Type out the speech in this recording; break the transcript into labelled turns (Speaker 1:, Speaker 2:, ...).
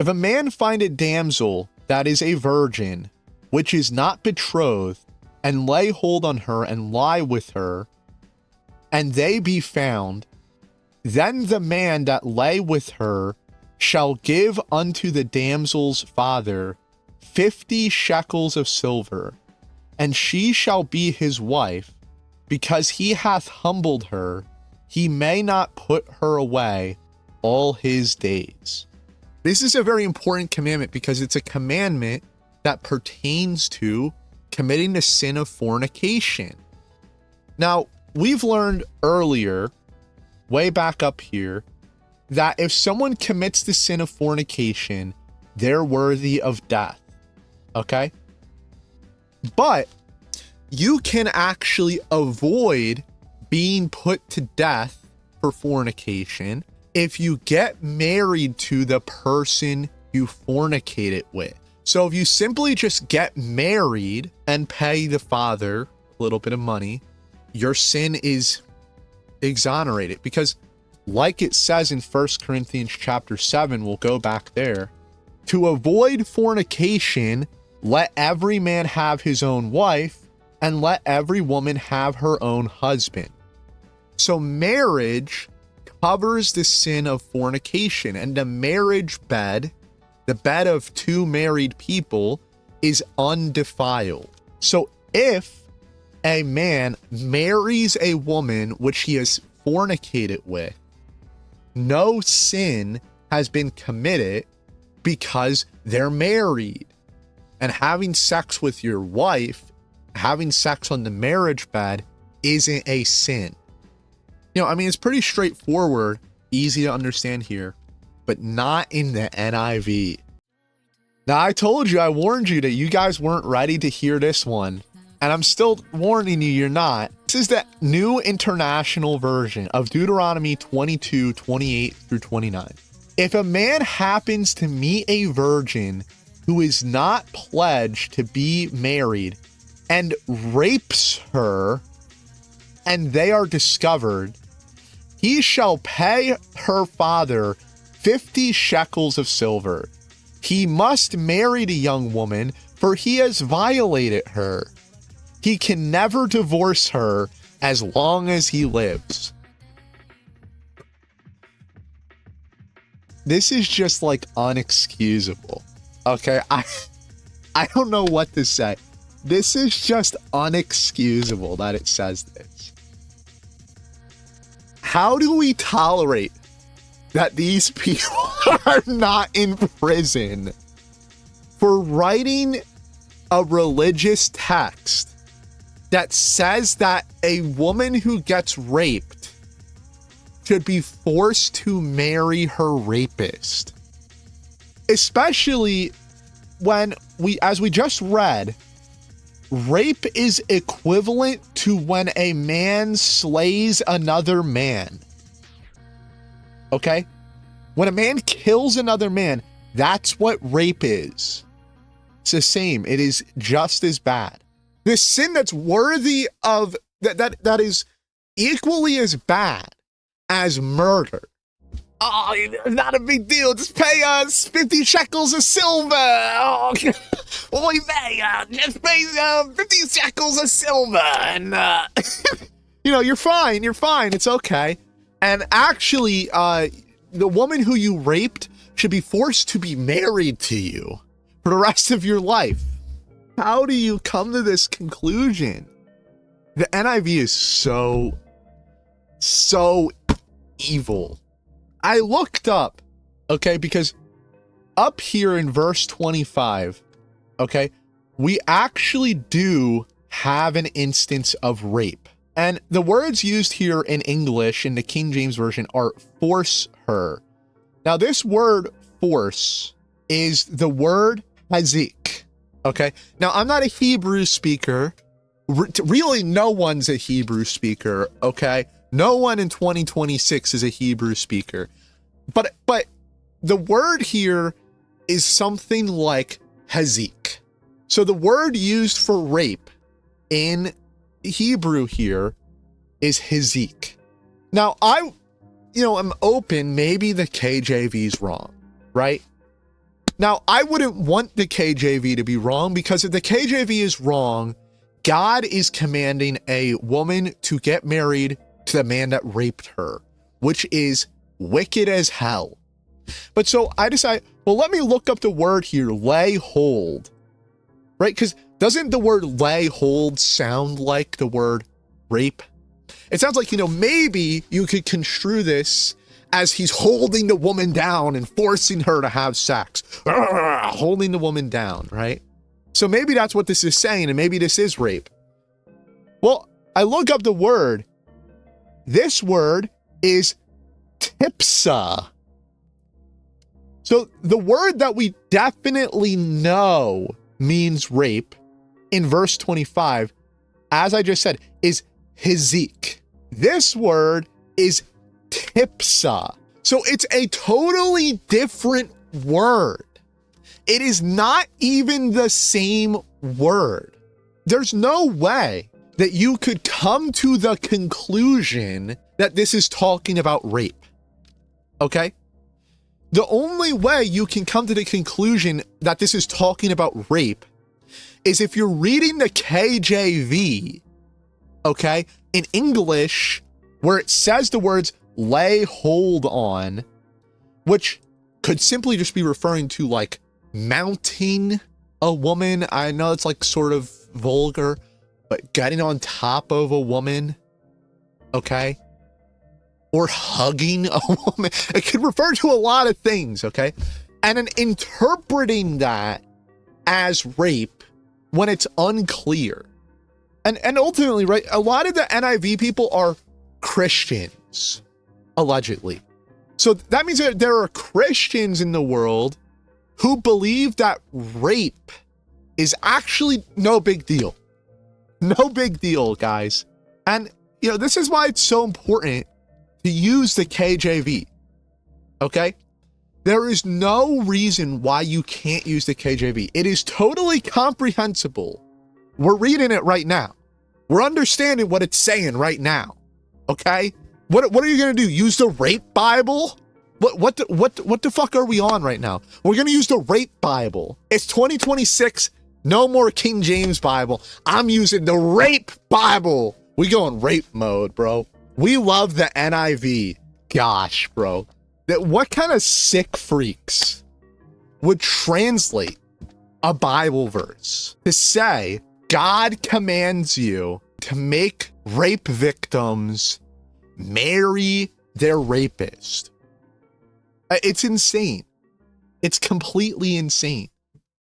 Speaker 1: If a man find a damsel that is a virgin, which is not betrothed, and lay hold on her and lie with her, and they be found, then the man that lay with her shall give unto the damsel's father 50 shekels of silver, and she shall be his wife, because he hath humbled her. He may not put her away all his days. This is a very important commandment because it's a commandment that pertains to committing the sin of fornication. Now, we've learned earlier, way back up here, that if someone commits the sin of fornication, they're worthy of death. Okay? But you can actually avoid being put to death for fornication if you get married to the person you fornicated with. So if you simply just get married and pay the father a little bit of money, your sin is exonerated. Because like it says in 1 Corinthians chapter 7, we'll go back there, to avoid fornication, let every man have his own wife, and let every woman have her own husband. So marriage covers the sin of fornication, and the marriage bed, the bed of two married people, is undefiled. So if a man marries a woman which he has fornicated with, no sin has been committed because they're married. And having sex with your wife, having sex on the marriage bed, isn't a sin. You know, I mean, it's pretty straightforward, easy to understand here, but not in the NIV. Now, I told you, I warned you that you guys weren't ready to hear this one, and I'm still warning you, you're not. This is the New International Version of Deuteronomy 22, 28 through 29. If a man happens to meet a virgin who is not pledged to be married and rapes her, and they are discovered, he shall pay her father 50 shekels of silver. He must marry the young woman, for he has violated her. He can never divorce her as long as he lives. This is just like unexcusable. Okay, I don't know what to say. This is just unexcusable that it says this. How do we tolerate that these people are not in prison for writing a religious text that says that a woman who gets raped should be forced to marry her rapist? Especially when as we just read, rape is equivalent to when a man slays another man. Okay? When a man kills another man, that's what rape is. It's the same. It is just as bad. The sin that's worthy of that is equally as bad as murder. Oh, not a big deal. Just pay us 50 shekels of silver. Oh, boy, just pay 50 shekels of silver, and you're fine. You're fine. It's okay. And actually, the woman who you raped should be forced to be married to you for the rest of your life. How do you come to this conclusion? The NIV is so evil. I looked up, okay, because up here in verse 25, okay, we actually do have an instance of rape. And the words used here in English in the King James Version are force her. Now, this word force is the word hazik, okay? Now, I'm not a Hebrew speaker. Really, no one's a Hebrew speaker, okay? No one in 2026 is a Hebrew speaker. But the word here is something like hazik. So the word used for rape in Hebrew here is hazik. Now, I'm open, maybe the KJV's wrong, right? Now, I wouldn't want the KJV to be wrong, because if the KJV is wrong, God is commanding a woman to get married to the man that raped her, which is wicked as hell. But so I decide, well, let me look up the word here, lay hold, right? Because doesn't the word lay hold sound like the word rape? It sounds like, maybe you could construe this as he's holding the woman down and forcing her to have sex, holding the woman down, right? So maybe that's what this is saying, and maybe this is rape. Well, I look up the word. This word is tipsa. So the word that we definitely know means rape in verse 25, as I just said, is hizik. This word is tipsa. So it's a totally different word. It is not even the same word. There's no way that you could come to the conclusion that this is talking about rape. Okay? The only way you can come to the conclusion that this is talking about rape is if you're reading the KJV, okay, in English, where it says the words lay hold on, which could simply just be referring to like mounting a woman. I know it's like sort of vulgar, but getting on top of a woman, okay? Or hugging a woman. It could refer to a lot of things, okay? And then interpreting that as rape when it's unclear. And ultimately, right, a lot of the NIV people are Christians, allegedly. So that means that there are Christians in the world who believe that rape is actually no big deal. No big deal, guys. And, this is why it's so important to use the KJV, okay? There is no reason why you can't use the KJV. It is totally comprehensible. We're reading it right now. We're understanding what it's saying right now, okay? What are you gonna do? Use the rape Bible? What the fuck are we on right now? We're gonna use the rape Bible. It's 2026. No more King James Bible. I'm using the rape Bible. We go in rape mode, bro. We love the NIV. Gosh, bro. What kind of sick freaks would translate a Bible verse to say God commands you to make rape victims marry their rapist? It's insane. It's completely insane.